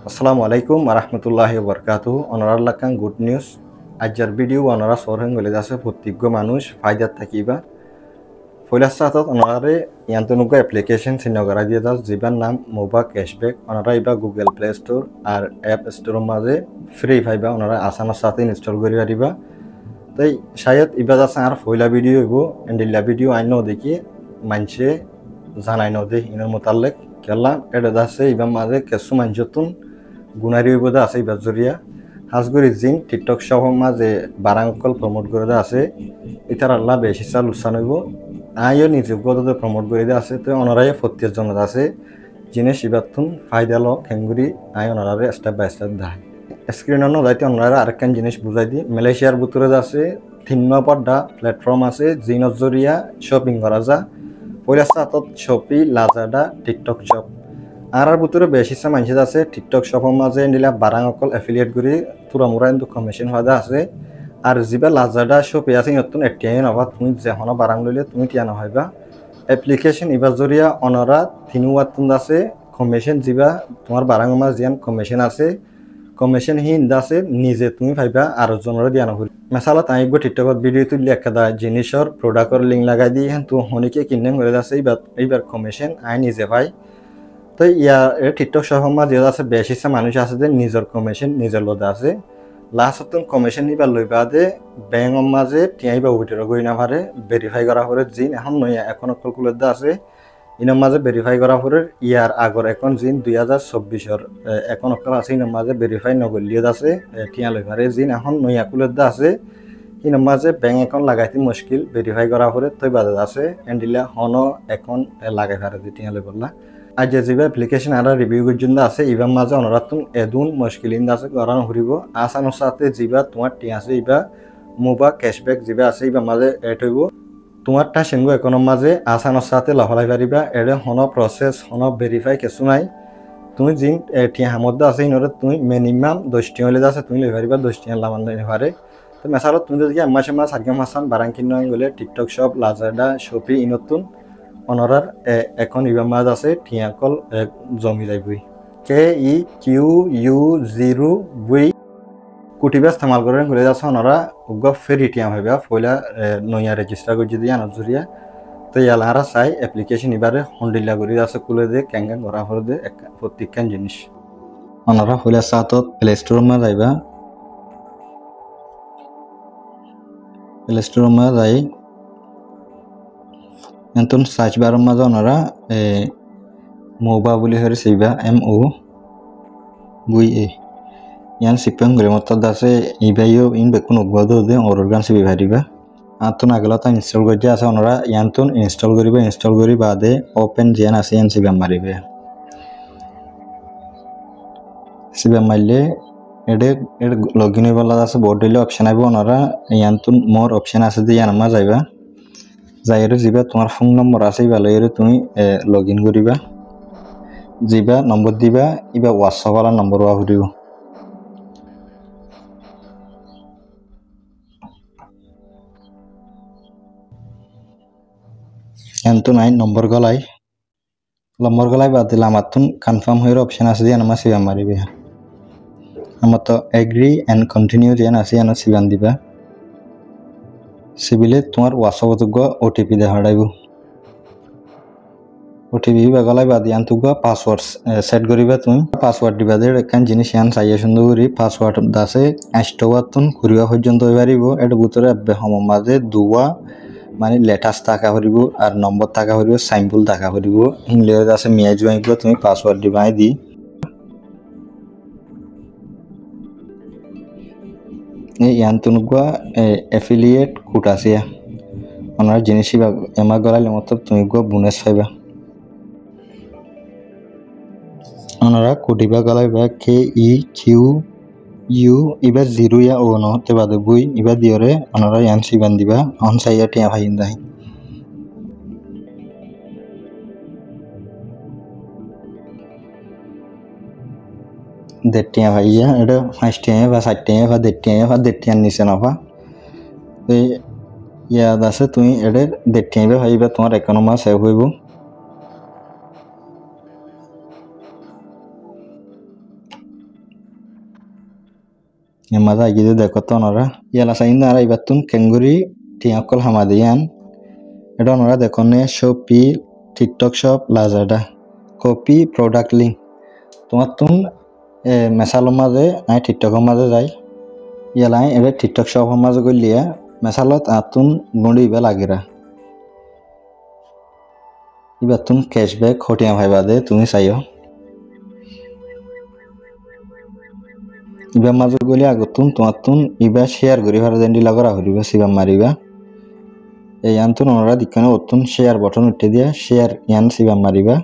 আসসালামু আলাইকুম রাহমাতুল্লাহি ওয়া বারাকাতুহু অনারার লাকান গুড নিউজ আজকের ভিডিও অনারা সরহেন গলে যাচ্ছে প্রত্যেক মানুষ ফায়দা থাকিবা পয়লা সাতত অনারে ইয়ান্তনুগা অ্যাপ্লিকেশন সিনগরা দিয়ে দাস জিবার নাম মোবা ক্যাশব্যাক অনারা ইবা গুগল প্লে স্টোর আর অ্যাপ স্টোরের মাঝে ফ্রি পাইবা অনারা আসানোর সাথে ইনস্টল করে পারিবা তাই শায়দ ইবা যাচ্ছে আর পয়লা ভিডিও হইব এন্ডিল্লা ভিডিও আইন দেখি মানছে জানাই নদে ইনার মোতালেক কেলা এটা যাচ্ছে ইবা মাঝে কিছু মানুষতুন গুণারি হইবদা আছে ইবার জরিয়া হাজগুড়ি জিন টিকটক সহ মাঝে বারাঙ্কল প্রমোট করে দেওয়া আছে এটার আল্লাহ বেশি চাল উৎসান হইব আইও নিজে প্রমোট করে দেওয়া আছে তো অনারাই প্রত্যেক জনের আছে জিনিস ইবাতুন ফায়দা ল খেঙ্গুরি আই অনারে স্টেপ বাই স্টেপ দেয় স্ক্রিনের নদাইতে অনারা আরেকখান জিনিস বুঝাই দিই মালয়েশিয়ার ভিতরে আছে 3 নম্বরটা প্ল্যাটফর্ম আছে জিনের জরিয়া শপিং করা যা পয়লা সাতত শপি লাজাডা টিকটক শপ আর ভিতরে বেশি মানুষ আছে টিকটক শপের মাঝে নিলা বারাং অকল এফিলিয়েট করি তুরামুরা কিন্তু কমিশন হওয়া আছে আর যিবা লাজাডা শপে আছে নতুন এটিআই নবা তুমি যেহন বারাং লইলে তুমি টিয়া নহইবা এপ্লিকেশন ইবার জরিয়া অনরা তিনুয়াতুন আছে কমিশন যিবা তোমার বারাং মাঝ জিয়ান কমিশন আছে কমিশন আছে নিজে তুমি পাইবা আর জনের দিয়া নহল মেসালা তাই গো টিকটকত ভিডিও তুলি একটা জিনিসর প্রোডাক্টর লিঙ্ক লাগাই দিয়ে তো হনিকে কিনে করে আছে এইবার কমিশন আই নিজে পাই তো ইয়ার টিকটক সহ মাঝে আছে বেশি মানুষ আছে যে নিজের কমিশন নিজের লোদে আছে লাস্ট কমিশন নিবার লইবা দে ব্যাংক মাঝে টিয়াইবা উইটের গই না পারে ভেরিফাই করা পরে জিন এখন নয় এখন কলকুলেট আছে ইনার মাঝে ভেরিফাই করা পরে ইয়ার আগর এখন জিন 2024 এখন অকল আছে ইনার মাঝে ভেরিফাই নগলিয়ে আছে টিয়া লই পারে জিন এখন নয় কুলেট আছে ইনার মাঝে ব্যাংক অ্যাকাউন্ট লাগাইতে মুশকিল ভেরিফাই করা পরে তৈ বাজে আছে এন্ডিলা হন এখন লাগাই পারে টিয়া লই বললা আজ যেবা অ্যাপ্লিকেশন আর রিভিউ পর্যন্ত আছে ইবার মাঝে অনরাতুন এদুন মুশকিলিন আছে গরান হরিব আসানোর সাথে যিবা তোমার টি আছে ইবা মোবা ক্যাশব্যাক যিবা আছে ইবার মাঝে এড হইব তোমার টা সিঙ্গু একাউন্টের মাঝে আসানোর সাথে লহলাই পারিবা এর হন প্রসেস হন ভেরিফাই কিছু নাই তুমি জিন টিয়া হামদ আছে ইনরে তুমি মিনিমাম 10 টি হলে আছে তুমি লই পারিবা 10 টি লামান লই পারে তো মেসালত তুমি যদি মাসে মাস সারগাম হাসান বারাঙ্কিন নয় গলে টিকটক শপ লাজাডা শপি ইনতুন অনরার এখন ইবার মাঝ আছে টিয়াকল জমি যাইবই KEQU0 কুটিবা ইস্তেমাল করে ঘুরে যাচ্ছে অনরা উগ্র ফেরি টিয়া ভাইবা পয়লা নয়া রেজিস্টার করে যদি আনার জরিয়া তো ইয়ালারা চাই অ্যাপ্লিকেশন এবারে হন্ডিল্লা করে আছে কুলে দে ক্যাঙ্গা করা হলে দে প্রত্যেকখান জিনিস অনরা পয়লা সাতত প্লে স্টোর মা যাইবা প্লে স্টোর মা যাই এন্তন সার্চ বারের মাঝে ওনারা মোবা বলে হরে সেইবা MOVA ইয়ান সিপেন করে মত দাসে ইবাইও in বেকুন উগদ they organ CB ভারিবা Atan আগলা তা ইনস্টল করে আছে ওনারা ইয়ানতন ইনস্টল করিবা ইনস্টল করি বাদে ওপেন জিয়ান আছে ইয়ান সিবা মারিবে সিবা মারলে এডে লগইন হইবলা আছে বোর্ড দিলে অপশন আইবো ওনারা ইয়ানতন মোর অপশন আছে দি ইয়ান মা যাইবা যাইরে যিবা তোমার ফোন নম্বর আছে ভালো তুমি লগ ইন করিবা যিবা নম্বর দিবা ইবা হোয়াটসঅ্যাপ ওয়ালা নম্বর ওয়া হরিব এন্ত নাই নম্বর গলাই বাদ দিলে আমার তুন কনফার্ম হয়ে অপশন আছে দিয়ে আমার সিবান মারিবে আমার তো এগ্রি এন্ড কন্টিনিউ দিয়ে আছে এন সিবান দিবা সিবিলে তোমার হোয়াটসঅ্যাপ ওটিপি দেখা যাইব ওটিপি গলাই বাদ ইয়ান তুগা পাসওয়ার্ড সেট করিবা তুমি পাসওয়ার্ড দিবা দে একখান জিনিস ইয়ান চাইয়া সুন্দর করি পাসওয়ার্ড দাসে আষ্টওয়াতুন করিবা পর্যন্ত হইবারিব এটা ভিতরে হম মাঝে দুয়া মানে লেটাস থাকা হরিব আর নম্বর থাকা হরিব সাইম্পল থাকা হরিব হিংলে আছে মিয়া জুয়াইব তুমি পাসওয়ার্ড দিবাই দি ইয়ান তুনুগা এফিলিয়েট কোড আছে ওনার জিনিস এমা গলাইলে মতো তুমি গো বোনাস পাইবা ওনারা কোডিবা গলাইবা KEQU ইবা 0 ইয়া ও নহতে বাদে বই ইবা দিয়রে ওনারা ইয়ান সিবান দিবা অন সাইয়া টিয়া ভাইন দাই দেড়টিয়া ভাইয়া এটা 5 টিয়া বা 7 টিয়া বা 1.5 টিয়ার নিচে নফা এই ইয়াদ আছে তুমি এটা 1.5 টিয়া ভাইবা তোমার একাউন্ট মা সেভ হইব yang maza gitu dekot onora yala sain nara ibatun kenguri tiakol hamadian এটা onora dekone Shopee TikTok Shop Lazada copy product link তোমার তুন মেসালৰ মাঝে আই টিকটকৰ মাঝে যাই ইয়ালাই এবে টিকটক শপৰ মাঝে গলিয়া মেসালত আতুন গন্ডিবা লাগিরা ইবা তুন ক্যাশব্যাক হটিয়া ভাইবা দে তুমি চাইও ইবা মাঝে গলি আগতুন তোমার তুন ইবা শেয়ার করি ভার দেন্ডি লাগরা হরিবা সিবা মারিবা এই আনতুন ওনারা দিকনে অতুন শেয়ার বটন উঠে দিয়া share Ian Siba Mariba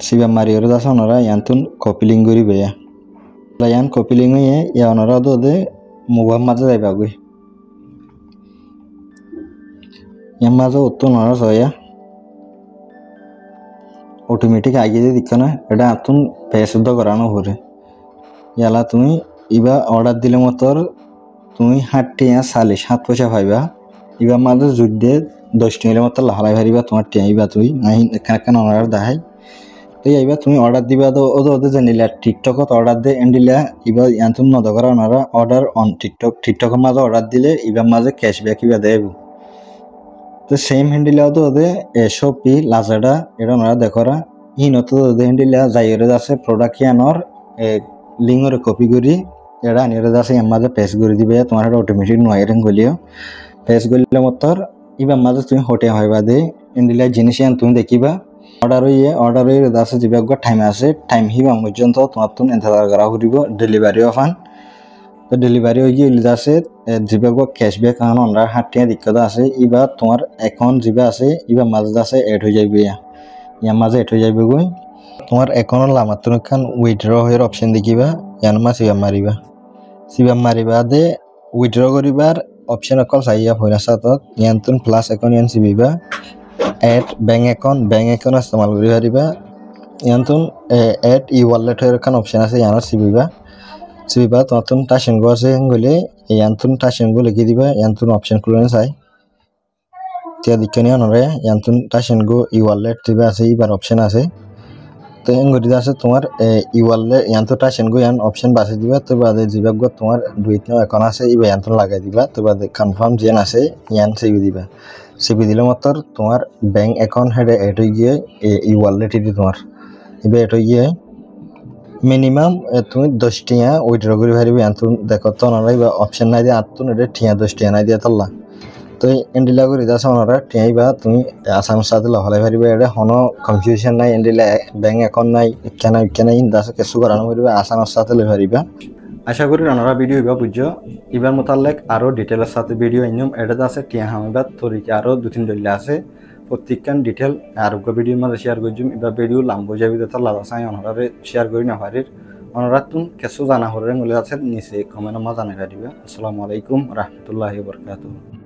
siba mariore da sonora yantun copy link guri beya la yan copy link ye ya onora do de mobile maze jaiba gui yan maze uttun onora soya automatic age de dikkana eta atun pesuddo korano hore yala tumi iba order dile motor tumi 8 টিয়া 7 পয়সা পাইবা iba maze judde 10 টিয়া motor lahalai bariba tomar টিয়া iba tui ahin ekkan order dahai তো এইবা তুমি order দিবা তো ওদে জানিলা টিকটকত অর্ডার দে এন্ডিলা ইবা ইয়ান্তুন নদগরা ওনারা অর্ডার অন টিকটকের মাঝে অর্ডার দিলে ইবা মাঝে ক্যাশব্যাক ইবা দেব তো সেম হ্যান্ডিলা তো ওদে Shopee Lazada এটা ওনারা দেখরা হিনত ওদে হ্যান্ডিলা যাইরে আছে প্রোডাক্ট ইয়ানর লিংর কপি করি এটা আনিরে আছে এর মাঝে পেস্ট করে দিবে তোমার এটা অটোমেটিক নয়ারিং গলিও পেস্ট গলিলে মতর ইবা মাঝে তুমি হটে হইবা দে এন্ডিলা জিনিস ইয়ান তুমি দেখিবা অর্ডার হয়ে দাসে জিবাগ টাইম আছে টাইম হিবা পর্যন্ত তোমার তুন ইন্তজার করা হইব ডেলিভারি অফান তো ডেলিভারি হয়ে গিয়ে দাসে জিবাগ ক্যাশব্যাক আন আমরা হাটিয়া দিকত আছে ইবা তোমার অ্যাকাউন্ট জিবা আছে ইবা মাঝে দাসে এড হয়ে যাইবে ইয়া মাঝে এড হয়ে যাইবে গই তোমার অ্যাকাউন্ট লামাতুন খান উইথড্র হয়ে অপশন দেখিবা ইয়ান মা সিবা মারিবা দে উইথড্র করিবার অপশন অকল চাইয়া হইনা সাতত ইয়ানতুন প্লাস অ্যাকাউন্ট ইয়ান সিবিবা এড ব্যাঙ্ক অ্যাকাউন্ট ইস্তেমাল করি পারিবা ইয়ানতুন এড ই ওয়ালেট এর কান অপশন আছে ইয়ানৰ সিবিবা ততুন টাশিনগো আছে গলে ইয়ানতুন টাশিনগো লিখি দিবা ইয়ানতুন অপশন খুলনে চাই তে দিকনি অনরে ইয়ানতুন টাশিনগো ই ওয়ালেট দিবা আছে ইবার অপশন আছে তো এঙ্গরি আছে তোমার ই ওয়ালেট ইয়ানতুন টাশিনগো ইয়ান অপশন বাছে দিবা তো বাদে জিবাগ তোমার দুইটা অ্যাকাউন্ট আছে ইবা ইয়ানতুন লাগাই দিবা তো বাদে কনফার্ম যেন আছে ইয়ান সিবি দিবা সিবি দিলে মতর তোমার ব্যাঙ্ক অ্যাকাউন্ট হেডে এড হয়ে গিয়ে ই ওয়ালেট এটি তোমার এবার এড হয়ে গিয়ে মিনিমাম তুমি 10 টিয়া উইথড্র করে পারিবে আনতুন দেখো তো ওনারা বা অপশন নাই দিয়ে আনতুন এটা টিয়া 10 টিয়া নাই দিয়ে তল্লা তো এন্ডিলা করে দাসা ওনারা টিয়াই বা তুমি আসাম সাথে লহলাই পারিবে এটা হনো কনফিউশন নাই এন্ডিলা ব্যাঙ্ক অ্যাকাউন্ট নাই কেন দাসা কিছু করানো পারিবে আসামের সাথে লই পারিবা আশা করি ওনারা ভিডিও ইবা বুঝছো ইবার মোতালেক আরো ডিটেলের সাথে ভিডিও ইনম এটা আছে টিয়া হামিবার তরিকা আরো 2-3 দলিল আছে প্রত্যেকখান ডিটেল আরোগ্য ভিডিওর মাঝে শেয়ার করছুম ইবা ভিডিও লাম্বো যাবি তো লাদা চাই ওনারে শেয়ার করি না পারির ওনারা তুমি কিছু জানা হরে গলে আছে নিচে কমেন্ট মা জানাই দিবা আসসালামু আলাইকুম রাহমাতুল্লাহি ওয়া বারাকাতুহু।